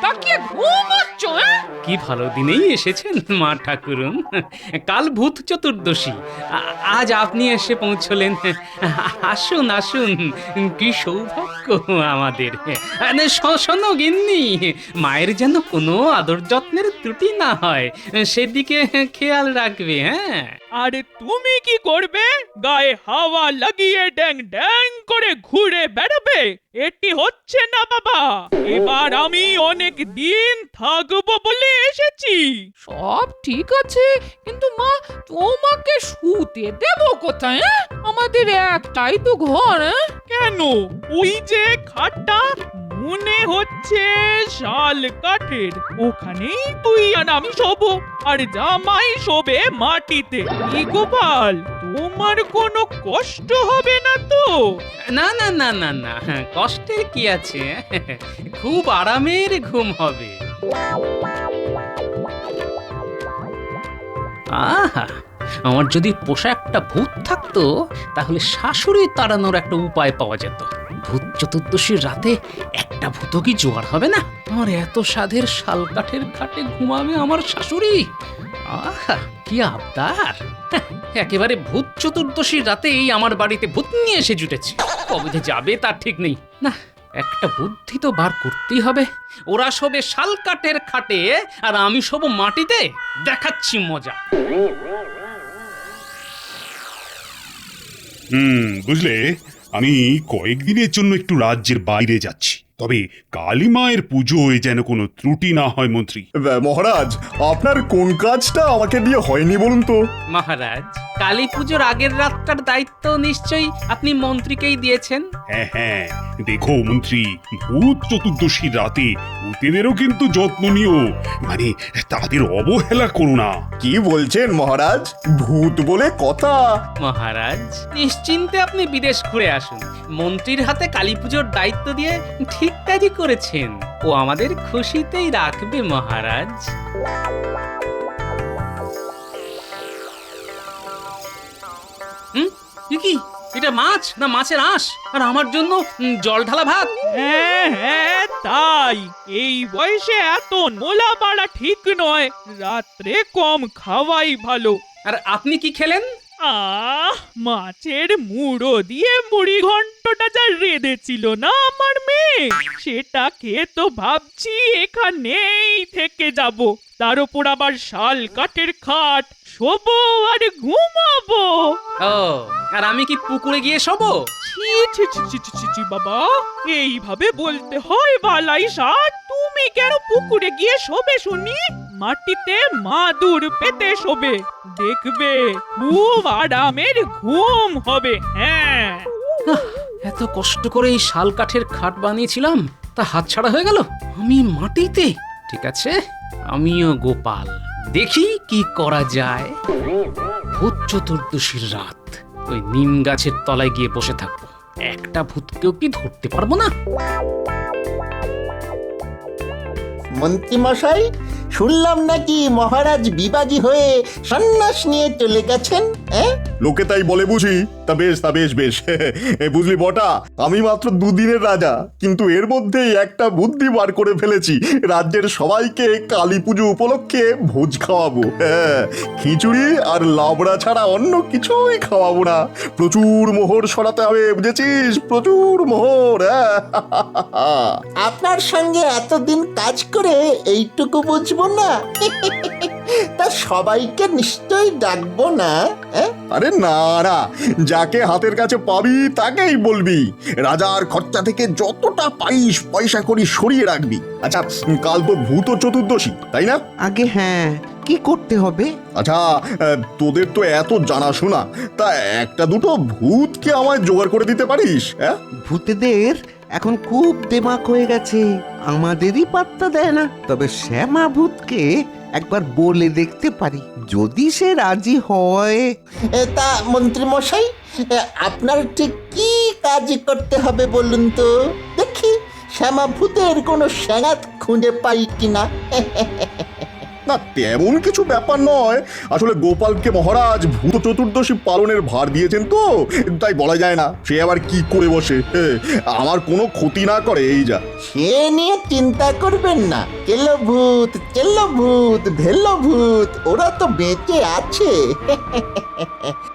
ঠাকিয়ে ঘুমোচ্ছ? কি ভালো দিনেই এসেছেন মা ঠাকুরুন। কাল ভূত চতুর্দশী, আজ আপনি এসে পৌঁছলেন। আসুন আসুন, কি সৌভাগ্য আমাদের। শোনো গিন্নি, মায়ের যেন কোনো আদর যত্নের ত্রুটি না হয়, সেদিকে খেয়াল রাখবে। হ্যাঁ, আরে তুমি কি করবে? গায়ে হাওয়া লাগিয়ে ড্যাং ড্যাং করে ঘুরে বেড়াবে? এটি হচ্ছে না বাবা। এবার আমি অনেক দিন থাকবো বলে এসেছি। সব ঠিক আছে, কিন্তু মা তোমাকে শুতে দেব কোথায়? আমাদের একটাই তো ঘর। কেন? ওই যে খাটটা মনে হচ্ছে শাল কাঠের, ওখানেই তুই আর আমি শোবো, আর জামাই শোবে মাটিতে। কি গোপাল, তোমার কোনো কষ্ট হবে না তো? না না না না না, কষ্টের কি আছে, খুব আরামের ঘুম হবে। আহা, আমার যদি পোষা একটা ভূত থাকতো, তাহলে শাশুড়ি তাড়ানোর একটা উপায় পাওয়া যেত। ভূত চতুর্দশীর রাতে একটা ভূতও কি জোগাড় হবে না? আমার এত সাধের শাল কাঠের খাটে ঘুমাবে আমার শাশুড়ি। আহা, কি আবদার! একেবারে ভূত চতুর্দশীর রাতেই আমার বাড়িতে ভূত নিয়ে এসে জুটেছে। কবে যে যাবে তার ঠিক নেই। না, একটা বুদ্ধি তো বার করতেই হবে। ওরা শোবে শাল কাঠের খাটে, আর আমি শোব মাটিতে। দেখাচ্ছি মজা। বুঝলে, আমি কয়েকদিনের জন্য একটু রাজ্যের বাইরে যাচ্ছি, তবে কালী মায়ের পুজোয় যেন কোনো ত্রুটি না হয় মন্ত্রী। মহারাজ, আপনার কোন কাজটা আমাকে দিয়ে হয়নি বলুন তো? মহারাজ, কালী পুজোর আগের রাতটার দায়িত্ব নিশ্চয়ই আপনি মন্ত্রীকেই দিয়েছেন। হ্যাঁ হ্যাঁ, দেখো মন্ত্রী, ভূত চতুর্দশীর রাতে ভূতেদেরও কিন্তু যত্ন নিও, মানে তাদের অবহেলা করো না। কি বলছেন মহারাজ? ভূত বলে কথা? মহারাজ, নিশ্চিন্তে আপনি বিদেশ ঘুরে আসুন। মন্ত্রীর হাতে কালী পুজোর দায়িত্ব দিয়ে ঠিক কাজই করেছেন। ও আমাদের খুশিতেই রাখবে মহারাজ। কি এটা মাছ না মাছের আঁশ, আর আমার জন্য জল ঢালা ভাত? হ্যাঁ হ্যাঁ, তাই। এই বয়সে এত নোলা বাড়া ঠিক নয়, রাত্রে কম খাওয়াই ভালো। আর আপনি কি খেলেন? মাছের মুড়ো দিয়ে মুড়ি ঘন্টটা যা রেঁধেছিল না আমার মেয়ে, সেটা খেয়ে তো ভাবছি এখানেই থেকে যাব। তার উপর আবার শাল কাঠের খাট, শোবো আর ঘুমাবো। ও, আর আমি কি পুকুরে গিয়ে শোবো? ছি ছি ছি ছি ছি ছি ছি বাবা, এইভাবে বলতে হয় বালাই ষাট? তুমি কেন পুকুরে গিয়ে শোবে শুনি? মাটিতে মাদুর পেতে শোবে, দেখবে খুব আরামের ঘুম হবে। হ্যাঁ, এত কষ্ট করে এই শাল কাঠের খাট বানিয়েছিলাম, তা হাতছাড়া হয়ে গেল। আমি মাটিতে? ঠিক আছে, আমিও গোপাল, দেখি কি করা যায়। ভূত চতুর্দশীর রাত ওই নিম গাছের তলায় গিয়ে বসে থাকবো। একটা ভূতকেও কি ধরতে পারবো না? মন্ত্রী মশাই, শুনলাম নাকি মহারাজ বিবাদী হয়ে সন্ন্যাস নিয়ে চলে গেছেন? লোকে তাই বলে বুঝি। তা বেশ, তা বেশ বেশ। বুঝলি বটা, আমি মাত্র দুদিনের রাজা, কিন্তু এর মধ্যেই একটা বুদ্ধি বার করে ফেলেছি। রাজ্যের সবাইকে কালী পুজো উপলক্ষে ভোজ খাওয়াবো। হ্যাঁ, খিচুড়ি আর লাবড়া ছাড়া অন্য কিছুই খাওয়াবো না। প্রচুর মোহর সরাতে হবে, বুঝেছিস? প্রচুর মোহর। আপনার সঙ্গে এতদিন কাজ করে এইটুকু বুঝবো না? তা সবাইকে নিশ্চয়ই ডাকবো না? আরে না না, যাকে হাতের কাছে পাবি তাকেই বলবি। রাজার খরচা থেকে যতটা পাইস পয়সা করি সরিয়ে রাখবি। আচ্ছা, কাল তো ভূত চতুর্দশী, তাই না? আগে হ্যাঁ, কি করতে হবে? আচ্ছা, তোদের তো এত জানাশোনা, তা একটা দুটো ভূতকে আমায় জোগাড় করে দিতে পারিস? হ্যাঁ, ভূতেদের এখন খুব দেমাক হয়ে গেছে, আমাদেরই পাত্তা দেয় না। তবে শ্যামা ভূতকে একবার বলে দেখতে পারি, যদি সে রাজি হয়। তা মন্ত্রী মশাই, আপনার ঠিক কি কাজ করতে হবে বলুন তো, দেখি শ্যামা ভূতের কোনো সেনাত খুঁজে পাই কিনা। না তেমন কিছু ব্যাপার নয়, আসলে গোপালকে মহারাজ ভূত চতুর্দশী পালনের ভার দিয়েছেন তো, তাই বলা যায় না সে আবার কি করে বসে। আমার কোনো ক্ষতি না করে এই যা। সে নিয়ে চিন্তা করবেন না, কেলো ভূত ভেলো ভূত ওরা তো বেঁচে আছে।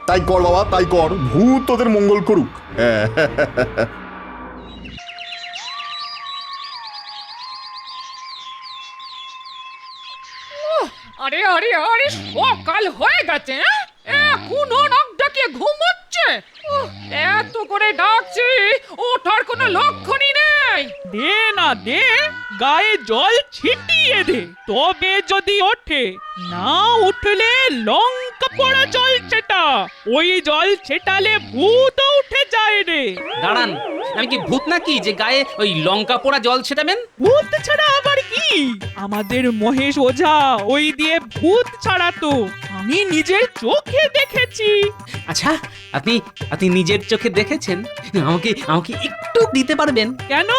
তাই কর বাবা, তাই কর, ভূত তোদের মঙ্গল করুক। আরে আরে আরে সকাল হয়ে গেছে, এখনো নাক ডাকিয়ে ঘুমোচ্ছে। এত করে ডাকছি, ওঠার কোনো লক্ষণই নেই। দে না দে, গায়ে জল ছিটিয়ে দে, তবে যদি ওঠে, না উঠলে লঙ্কা পোড়া জল ছেটা। ওই জল ছেটালে ভূত উঠে যায় রে। দাঁড়ান, আমি কি ভূত নাকি যে গায়ে ওই লঙ্কা পোড়া জল ছেটাবেন? ভূত ছাড়া আবার কি? আমাদের মহেশ ওঝা ওই দিয়ে ভূত ছাড়াতো, আমি নিজের চোখে দেখেছি। আচ্ছা, আপনি আপনি নিজের চোখে দেখেছেন? আমাকে আমাকে একটু দিতে পারবেন? কেন,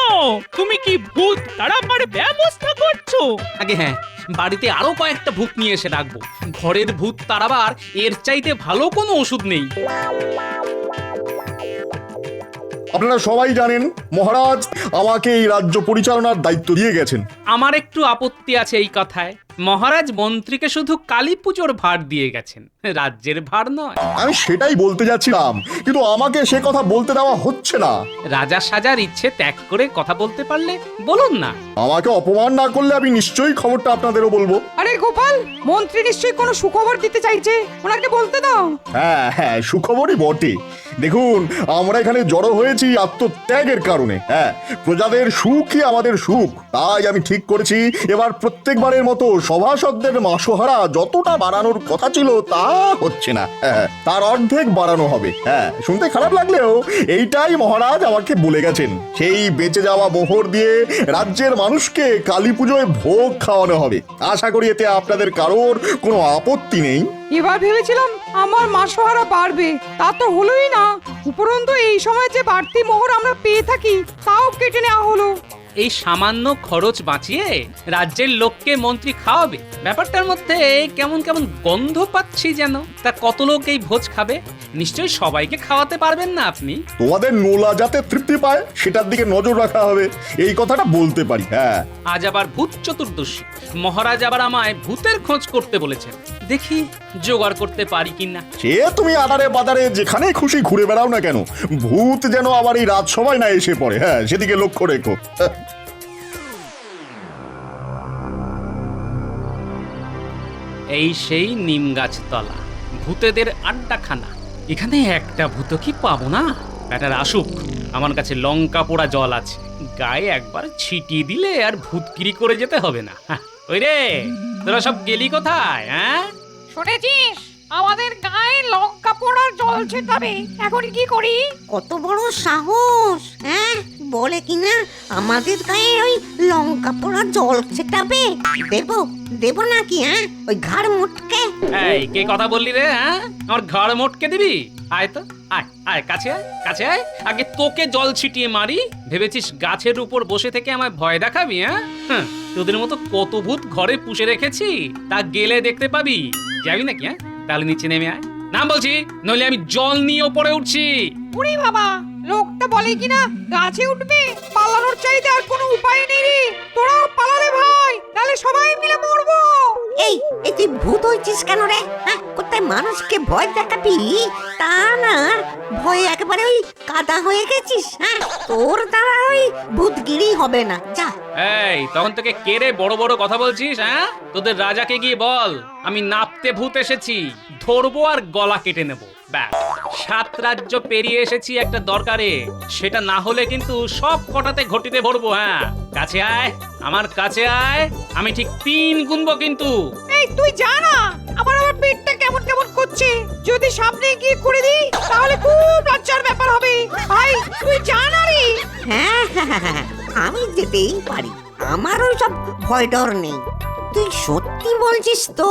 তুমি কি ভূত তাড়াবার ব্যবস্থা করছো? আগে হ্যাঁ, বাড়িতে আরো কয়েকটা ভূত নিয়ে এসে রাখবো। ঘরের ভূত তাড়াবার এর চাইতে ভালো কোনো ওষুধ নেই। আপনারা সবাই জানেন মহারাজ আমাকে এই রাজ্য পরিচালনার দায়িত্ব দিয়ে গেছেন। আমার একটু আপত্তি আছে এই কথায়। মহারাজ মন্ত্রীকে শুধু কালী পুজোর ভার দিয়ে গেছেন, রাজ্যের ভার নয়। আমি সেটাই বলতে যাচ্ছিলাম, কিন্তু আমাকে সে কথা বলতে দেওয়া হচ্ছে না। রাজা সাজার ইচ্ছে ত্যাগ করে কথা বলতে পারলে বলুন না। আমাকে অপমান না করলে আমি নিশ্চয়ই খবরটা আপনাদেরও বলবো। আরে গোপাল, মন্ত্রী নিশ্চয়ই কোনো সুখবর দিতে চাইছে, ওনাকে বলতে দাও। হ্যাঁ হ্যাঁ, সুখবরই বটে। দেখুন, আমরা এখানে জড়ো হয়েছি আত্মত্যাগের কারণে। হ্যাঁ, প্রজাদের সুখই আমাদের সুখ। তাই আমি ঠিক করেছি এবার প্রত্যেকবারের মতো সভাসদদের মাসোহারা যতটা বাড়ানোর কথা ছিল তা হচ্ছে না, তার অর্ধেক বাড়ানো হবে। হ্যাঁ, শুনতে খারাপ লাগলেও এইটাই মহারাজ আমাকে বলে গেছেন। সেই বেঁচে যাওয়া মোহর দিয়ে রাজ্যের মানুষকে কালী পুজোয় ভোগ খাওয়ানো হবে। আশা করি এতে আপনাদের কারোর কোনো আপত্তি নেই। এবার ভেবেছিলাম আমার মাসোহারা বাড়বে, তা তো হলোই না। উপরন্তু এই সময় যে বাড়তি মোহর আমরা পেয়ে থাকি তাও কেটে নেওয়া হলো। এই সামান্য খরচ বাঁচিয়ে রাজ্যের লোককে মন্ত্রী খাওয়াবে? ব্যাপারটার মধ্যে কেমন কেমন গন্ধ পাচ্ছি যেন। তা কত লোক এই ভোজ খাবে? নিশ্চয়ই সবাইকে খাওয়াতে পারবেন না আপনি। তোমাদের নোলা যাতে তৃপ্তি পায় সেটার দিকে নজর রাখা হবে, এই কথাটা বলতে পারি। হ্যাঁ, আজ আবার ভূত চতুর্দশী, মহারাজ আবার আমায় ভূতের খোঁজ করতে বলেছেন। দেখি জোগাড় করতে পারি কিনা। সে তুমি আদারে বাদারে যেখানে খুশি ঘুরে বেড়াও না কেন, ভূত যেন আবার এই রাজসভায় না এসে পড়ে। হ্যাঁ, সেদিকে লক্ষ্য রেখো। এই সেই নিম গাছ তলা, ভূতেদের আড্ডাখানা। এখানে একটা ভূত কি পাবো না? ব্যাটার আসুক, আমার কাছে লঙ্কা পোড়া জল আছে, গায়ে একবার ছিটিয়ে দিলে আর ভূতগিরি করে যেতে হবে না। ওই রে, তোরা সব গেলি কোথায়? হ্যাঁ, শুনেছিস আমাদের গায়ে লঙ্কা পোড়ার জল ছেটাবে, এখন কি করি? কত বড় সাহস, হ্যাঁ, বলে কিনা আমাদের গায়ে ওই লঙ্কা পোড়া জল ছেটাবে। দেব নাকি? হ্যাঁ, ওই ঘাড় মুটকে। এই কে কথা বললি রে? হ্যাঁ, আমার ঘাড় মোটকে দিবি? আয় তো, আয় আয়, কাছে আয়, কাছে আয়। আগে তোকে জল ছিটিয়ে মারি। ভেবেছিস গাছের উপর বসে থেকে আমায় ভয় দেখাবি? হ্যাঁ, তোদের মতো কত ভূত ঘরে পুষে রেখেছি, তা গেলে দেখতে পাবি। যাবি নাকি? হ্যাঁ, তাহলে নিচে নেমে আয়। নাম বলছি, নইলে আমি জল নিয়ে ওপরে উঠছি। উড়ি বাবা, লোকটা বলে কিনা গাছে উঠবে, পালানোর চাইতে আর কোনো উপায় নেই রে। তোরাও পালালে ভাই, নালে সবাই মিলে মরবো। এই তুই ভূত হয়েছিস কেন রে? হ্যাঁ, কোথায় মানুষকে ভয় দেখাবি, তা না ভয়ে একেবারে ওই কাদা হয়ে গেছিস। হ্যাঁ, তোর দ্বারা ওই ভূতগিরি হবে না, যা। এই, তখন থেকে কেড়ে বড় বড় কথা বলছিস? হ্যাঁ, তোদের রাজাকে গিয়ে বল আমি নাপতে ভূত এসেছি, ধরবো আর গলা কেটে নেবো। ব্যাস, 7 রাজ্য পেরিয়ে এসেছি একটা দরকারে, সেটা না হলে কিন্তু সব কটাতে ঘটিতে ভরবো। হ্যাঁ, কাছে আয়, আমার কাছে আয়, আমি ঠিক 3 গুনবো কিন্তু। এই তুই জানা, আমার পেটটা কেমন কেমন করছে, যদি সামনে গিয়ে করে দিই তাহলে খুব লজ্জার ব্যাপার হবে। ভাই তুই জানা রে। হ্যাঁ, আমি যেতেই পারি, আমার ওই সব ভয় ডর নেই। তুই সত্যি বলছিস তো?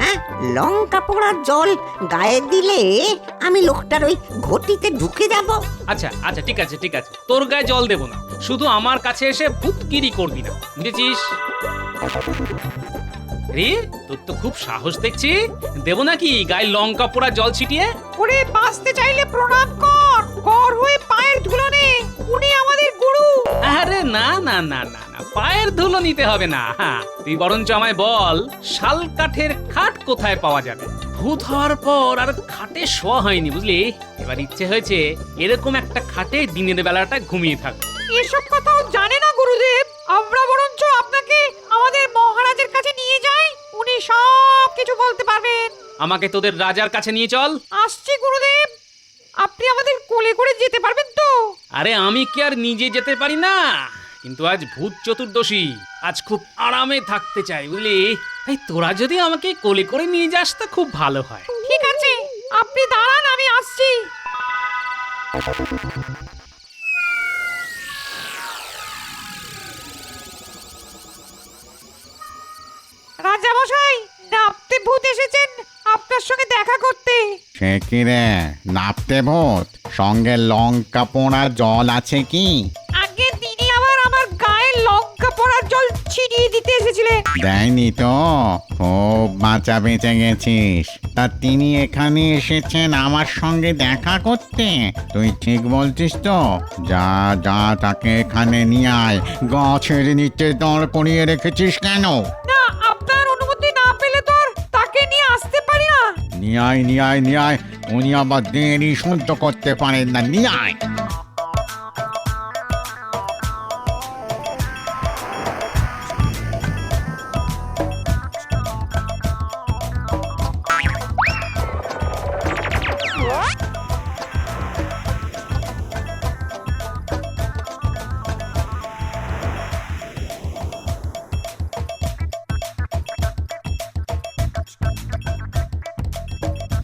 হ্যাঁ, লঙ্কা পোড়া জল গায়ে দিলে আমি লোকটার ওই ঘটিতে ঢুকে যাব। আচ্ছা আচ্ছা, ঠিক আছে ঠিক আছে, তোর গায়ে জল দেবো না, শুধু আমার কাছে এসে ভূতগিরি করবি না, বুঝেছিস? রে তোর তো খুব সাহস দেখছি, দেবো নাকি গায়ে লঙ্কা পোড়া জল ছিটিয়ে? ওরে বাঁচতে চাইলে প্রণাম কর, কর হয়ে পায়ের ধুলো নে, উনি আমাদের গুরু। আরে না না না না না, পায়ের ধুলো নিতে হবে না। তুই বরঞ্চ আমায় বল, শাল কাঠের খাট কোথায় পাওয়া যাবে? ভূত হওয়ার পর আর খাটে শোয়া হয়নি বুঝলি, এবার ইচ্ছে হয়েছে এরকম একটা খাটে দিনের বেলাটা ঘুমিয়ে থাক। এসব কথাও জানে না গুরুদেব, আমরা বরঞ্চ আপনাকে আমাদের মহারাজের কাছে নিয়ে যাই, উনি সব কিছু বলতে পারবেন। আমাকে তোদের রাজার কাছে নিয়ে চল। আসছি গুরুদেব, আপনি আমাদের কোলে করে যেতে পারবেন তো? আরে আমি কি আর নিজে যেতে পারি না, কিন্তু আজ ভূত চতুর্দশী, আজ খুব আরামে থাকতে চাই বুঝলি, তাই তোরা যদি আমাকে কোলে করে নিয়ে যাস তো খুব ভালো হয়। ঠিক আছে, আপনি দাঁড়ান, আমি আসছি। রাজা মশাই, নাপতে ভূত এসেছেন আপনার সঙ্গে দেখা করতে। সে কি রে, নাপতে ভূত? সঙ্গে লঙ্কা পোড়া জল আছে কি? আগে তিনি আবার আমার গায়ে লঙ্কা পোড়ার জল ছিটিয়ে দিতে এসেছিলেন। দেয়নি তো, খুব বাঁচা বেঁচে গেছিস। তা তিনি এখানে এসেছেন আমার সঙ্গে দেখা করতে? তুই ঠিক বলছিস তো? যা যা, তাকে এখানে নিয়ে আয়। গাছের নিচে দাঁড় করিয়ে রেখেছিস কেন? না, আপনার অনুমতি না পেলে তো আর তাকে নিয়ে আসতে পারি না। নিয়ে আয়, নিয়ে আয়, নিয়ে আয়। উনি আবার দেরি সহ্য করতে পারেন না, নিয়ে আয়।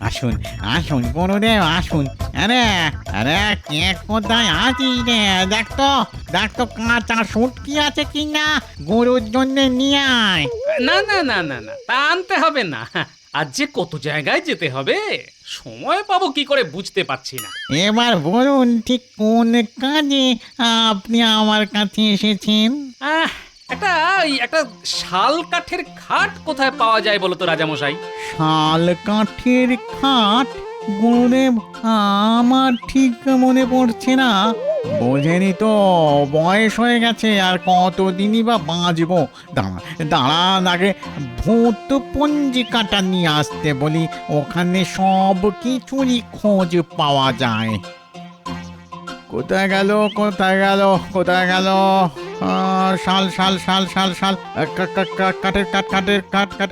আসুন আসুন গুরুদেব, আসুন। আরে আরে, কে কোথায় আছিস রে? দেখ তো কাঁচা শুটকি আছে কিনা, গরুর জন্য নিয়ে আয়। না না না না না, তা আনতে হবে না। আজ যে কত জায়গায় যেতে হবে, সময় পাবো কি করে বুঝতে পারছি না। এবার বলুন ঠিক কোন কাজে আপনি আমার কাছে এসেছেন? একটা শাল কাঠের খাট কোথায় পাওয়া যায় বলো তো রাজামশাই? শাল কাঠের খাট? গুরুদেব, আমার ঠিক মনে পড়ছে না। বোঝেনি তো, বয়স হয়ে গেছে, আর কতদিনই বা বাঁচবো। দাঁড়ান, আগে ভূত পঞ্জিকাটা নিয়ে আসতে বলি, ওখানে সব কিছুরই খোঁজ পাওয়া যায়। কোথায় গেল, কোথায় গেল, কোথায় গেল? শাল শাল শাল শাল শাল কাঠের কাঠ, কাঠের কাঠ, কাঠ।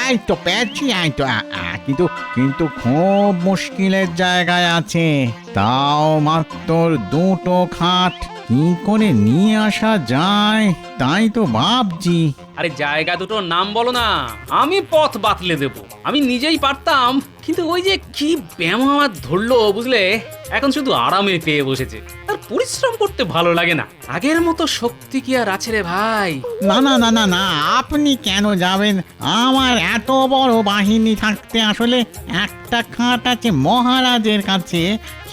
এই তো পেয়েছি, কিন্তু কিন্তু খুব মুশকিলের জায়গায় আছে। তাও মাত্র দুটো খাট, কি করে নিয়ে আসা যায় তাই তো ভাবছি। আরে জায়গা দুটোর নাম বলো না, আমি পথ বাতলে দেব। আমি নিজেই পারতাম, কিন্তু ওই যে কি ব্যায়াম আমার ধরলো বুঝলে, এখন শুধু আরামে পেয়ে বসেছে, আর পরিশ্রম করতে ভালো লাগে না। আগের মতো শক্তি কি আর আছে রে ভাই? না না না না না, আপনি কেন যাবেন? আমার এত বড় বাহিনী থাকতে আসলে একটা খাট আছে মহারাজের কাছে,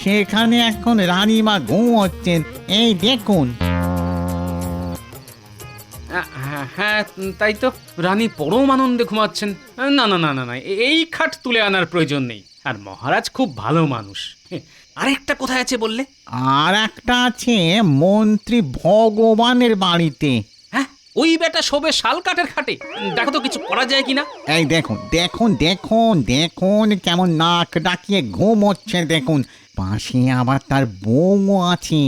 সেখানে এখন রানীমা ঘুমোচ্ছেন, এই দেখুন। হ্যাঁ তাই তো, রানী পরম আনন্দে ঘুমাচ্ছেন। না না না না না, এই খাট তুলে আনার প্রয়োজন নেই, আর মহারাজ খুব ভালো মানুষ। আরেকটা কোথায় আছে বললে? আর একটা আছে মন্ত্রী ভগবানের বাড়িতে। হ্যাঁ, ওই বেটা শোবে শাল কাঠের খাটে। দেখো তো কিছু করা যায় কিনা। এই দেখুন দেখুন দেখুন দেখুন, কেমন নাক ডাকিয়ে ঘুমোচ্ছে দেখুন। পাশে আবার তার বউ আছে।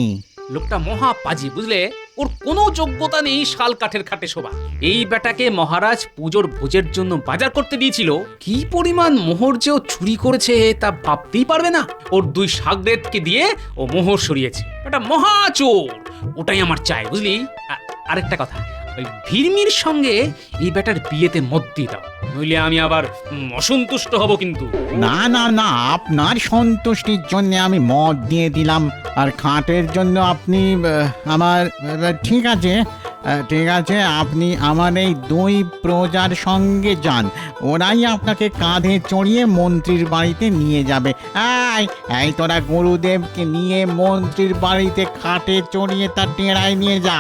লোকটা মহা পাজি বুঝলে, ওর কোনো যোগ্যতা নেই শাল কাঠের খাটে শোভা। এই বেটাকে মহারাজ পুজোর ভোজের জন্য বাজার করতে দিয়েছিল, কি পরিমাণ মোহর যে ও চুরি করেছে তা ভাবতেই পারবে না। ওর দুই সাগরেদকে দিয়ে ও মোহর সরিয়েছে, এটা মহা চোর। ওটাই আমার চাই বুঝলি। আরেকটা কথা, ওই ভিড়মির সঙ্গে এই বেটার বিয়েতে মত দিয়ে দাও, নইলে আমি আবার অসন্তুষ্ট হব কিন্তু। না না না, আপনার সন্তুষ্টির জন্য আমি মত দিয়ে দিলাম, আর খাটের জন্য আপনি আমার ঠিক আছে, ঠিক আছে, আপনি আমার এই দুই প্রজার সঙ্গে যান, ওরাই আপনাকে কাঁধে চড়িয়ে মন্ত্রীর বাড়িতে নিয়ে যাবে। এই তোরা গুরুদেবকে নিয়ে মন্ত্রীর বাড়িতে খাটে চড়িয়ে তার টেরায় নিয়ে যা।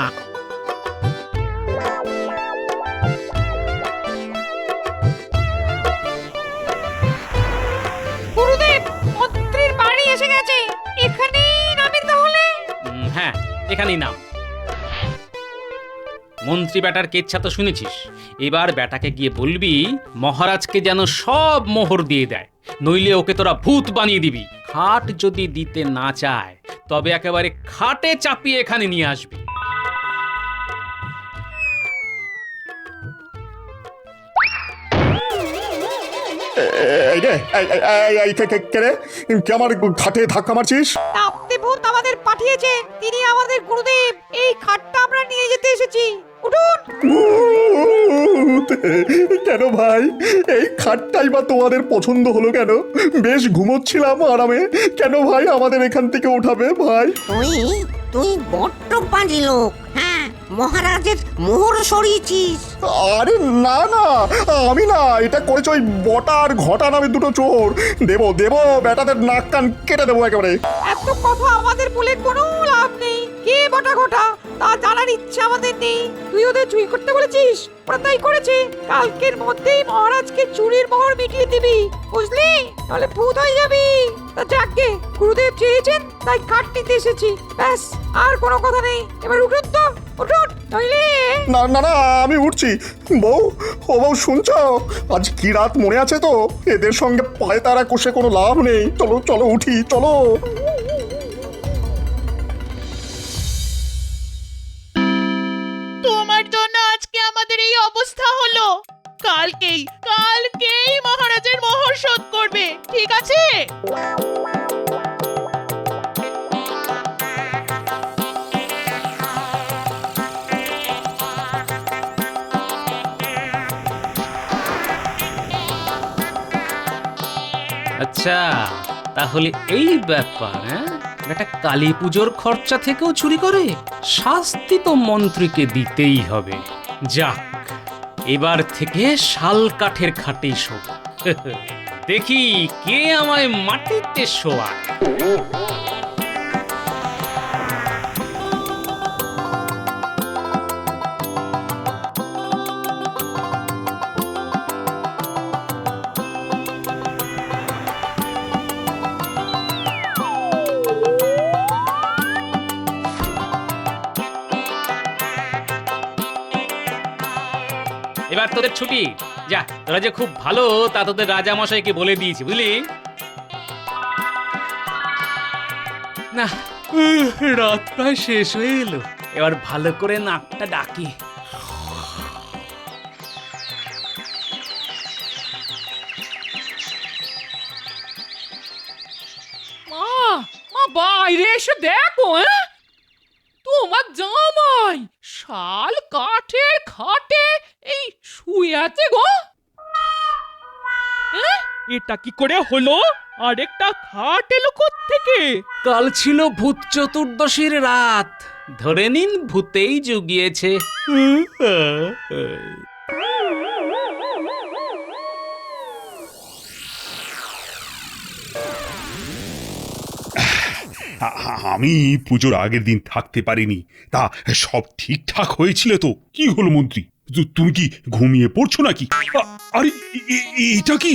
এখানেই নাম। মন্ত্রী বেটার কেচ্ছা তো শুনেছিস, এবার বেটাকে গিয়ে বলবি মহারাজকে যেন সব মোহর দিয়ে দেয়, নইলে ওকে তোরা ভূত বানিয়ে দিবি। খাট যদি দিতে না চায় তবে একেবারে খাটে চাপিয়ে এখানে নিয়ে আসবি। এই রে, কে রে? কে আমার খাটে ধাক্কা মারছিস? আপনি ভূত আমাদের পাঠিয়েছে, তিনি আমাদের গুরুদেব। এই খাটটা আমরা নিয়ে যেতে এসেছি, উঠুন। ভূত! কেন ভাই, এই খাটটাই বা তোমাদের পছন্দ হলো কেন? বেশ ঘুমোচ্ছিলাম আরামে, কেন ভাই আমাদের এখান থেকে উঠাবে ভাই? তুই বড্ড পাজি লোক। হ্যাঁ, মহারাজের মোহর সরিয়েছিস। আরে না না, আমি না, এটা করেছে ওই বটা আর ঘটা নামে দুটো চোর। দেবো বেটাদের নাক কান কেটে দেবো একেবারে। এত কথা আমাদের বলে কোনো লাভ নেই। কে বটা ঘটা তা জানার ইচ্ছা আমাদের নেই। তুই ওদের চুরি করতে বলেছিস, ওরা তাই করেছে। কালকের মধ্যেই মহারাজকে চুরির মোহর মিটিয়ে দিবি, বুঝলি? তাহলে ভূত হয়ে যাবি। তা যাকে গুরুদেব চেয়েছেন তাই কাঠ নিতে এসেছি, ব্যাস, আর কোনো কথা নেই। এবার উঠুন তো, উঠুন, নইলে। না না না, আমি উঠছি। বউ, ও বউ শুনছো? আজ কি রাত মনে আছে তো? এদের সঙ্গে পায়ে তারা কষে কোনো লাভ নেই। চলো চলো উঠি, চলো। তোমার জন্য আজকে আমাদের এই অবস্থা হলো। কালকেই মহারাজের মোহর শোধ করবে, ঠিক আছে? আচ্ছা, তাহলে এই ব্যাপার। হ্যাঁ, বেটা কালী পুজোর খরচা থেকেও চুরি করে, শাস্তি তো মন্ত্রীকে দিতেই হবে। যাক, এবার থেকে শাল কাঠের খাটেই শোব। দেখি কে আমায় মাটিতে শোয়ায়। এবার তোদের ছুটি, যা, তোরা যে খুব ভালো তা তোদের রাজামশাইকে বলে দিয়েছি, বুঝলি? না, রাত প্রায় শেষ হয়ে এলো, এবার ভালো করে নাকটা ডাকি। মা বাইরে এসে দেখো, তোমার জামাই শাল কাঠের খাটে এই শুয়ে আছে গো। এটা কি করে হলো? আরেকটা খাট এলো কোত্থেকে? কাল ছিল ভূত চতুর্দশীর রাত, ধরে নিন ভূতেই জুগিয়েছে। আমি পুজোর আগের দিন থাকতে পারিনি, তা সব ঠিকঠাক হয়েছিল তো? কি হলো মন্ত্রী, তুমি কি ঘুমিয়ে পড়ছো নাকি? আরে এটা কি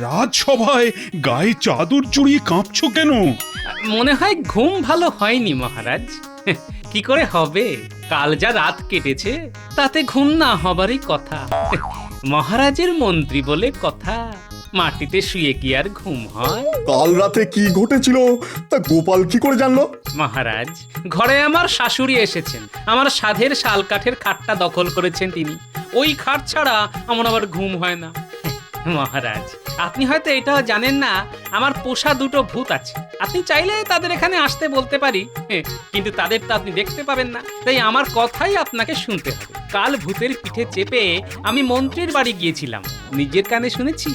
রাজসভায় গায়ে চাদর জড়িয়ে কাঁপছো কেন? মনে হয় ঘুম ভালো হয়নি মহারাজ। কি করে হবে, কাল যা রাত কেটেছে তাতে ঘুম না হবারই কথা। মহারাজের মন্ত্রী বলে কথা, মাটিতে শুয়ে কি আর ঘুম হয়? কাল রাতে কি ঘটেছিল তা গোপাল কি করে জানলো? মহারাজ, ঘরে আমার শাশুড়ি এসেছেন, আমার সাধের শাল কাঠের খাটটা দখল করেছেন তিনি। ওই খাট ছাড়া আমার আবার ঘুম হয় না। মহারাজ, আপনি হয়তো এটাও জানেন না, আমার পোষা দুটো ভূত আছে। আপনি চাইলে তাদের এখানে আসতে বলতে পারি, কিন্তু তাদের তো আপনি দেখতে পাবেন না, তাই আমার কথাই আপনাকে শুনতে হবে। কাল ভূতের পিঠে চেপে আমি মন্ত্রীর বাড়ি গিয়েছিলাম, নিজের কানে শুনেছি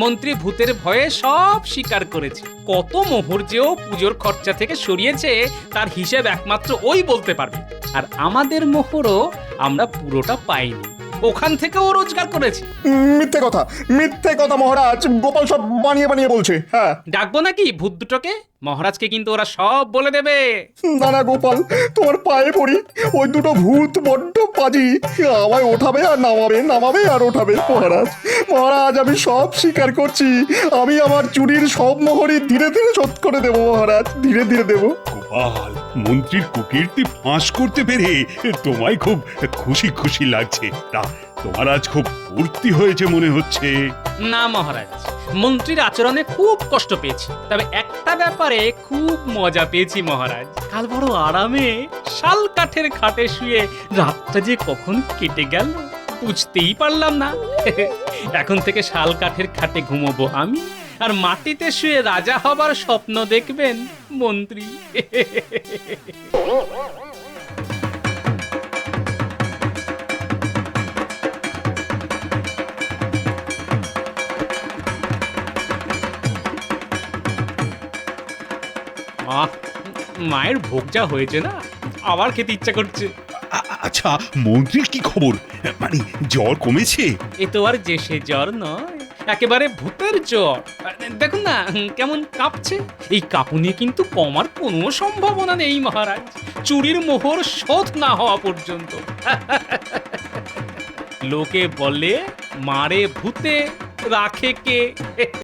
মন্ত্রী ভূতের ভয়ে সব স্বীকার করেছে। কত মোহর যেও পুজোর খরচা থেকে সরিয়েছে তার হিসেব একমাত্র ওই বলতে পারবে। আর আমাদের মোহরও আমরা পুরোটা পাইনি, ওখান থেকেও রোজগার করেছে। মিথ্যে কথা মহারাজ, গোপাল সব বানিয়ে বলছে। হ্যাঁ, ডাকবো নাকি ভূত দুটোকে? মহারাজকে কিন্তু ওরা সব বলে দেবে। দাঁড়া গোপাল, তোমার পায়ে পড়ি। ওই দুটো ভূত বড্ড পাজি, আমায় ওঠাবে আর নামাবে, নামাবে আর ওঠাবে। মহারাজ, মহারাজ, আমি সব স্বীকার করছি। আমি আমার চুরির সব মোহরই ধীরে ধীরে শোধ করে দেবো মহারাজ, ধীরে ধীরে দেবো। গোপাল, মন্ত্রীর কুকীর্তি ফাঁস করতে পেরে তোমায় খুব খুশি খুশি লাগছে। তা তোমার আজ খুব ফুর্তি হয়েছে মনে হচ্ছে। না মহারাজ, মন্ত্রীর আচরণে খুব কষ্ট পেয়েছি, তবে একটা ব্যাপারে খুব মজা পেয়েছি মহারাজ। কাল বড় আরামে শাল কাঠের খাটে শুয়ে রাতটা যে কখন কেটে গেল বুঝতেই পারলাম না। এখন থেকে শাল কাঠের খাটে ঘুমোবো আমি, আর মাটিতে শুয়ে রাজা হবার স্বপ্ন দেখবেন মন্ত্রী। মায়ের ভোগ যা হয়েছে না, আবার খেতে ইচ্ছা করছে। আচ্ছা, মন্ত্রীর কি খবর? মানে জ্বর কমেছে? এ তো আর যে সে জ্বর নয়, একেবারে ভূতের জ্বর। দেখুন না কেমন কাঁপছে। এই কাঁপুনি কিন্তু কমার কোনো সম্ভাবনা নেই মহারাজ, চুরির মোহর শোধ না হওয়া পর্যন্ত। লোকে বলে মারে ভূতে রাখে কে।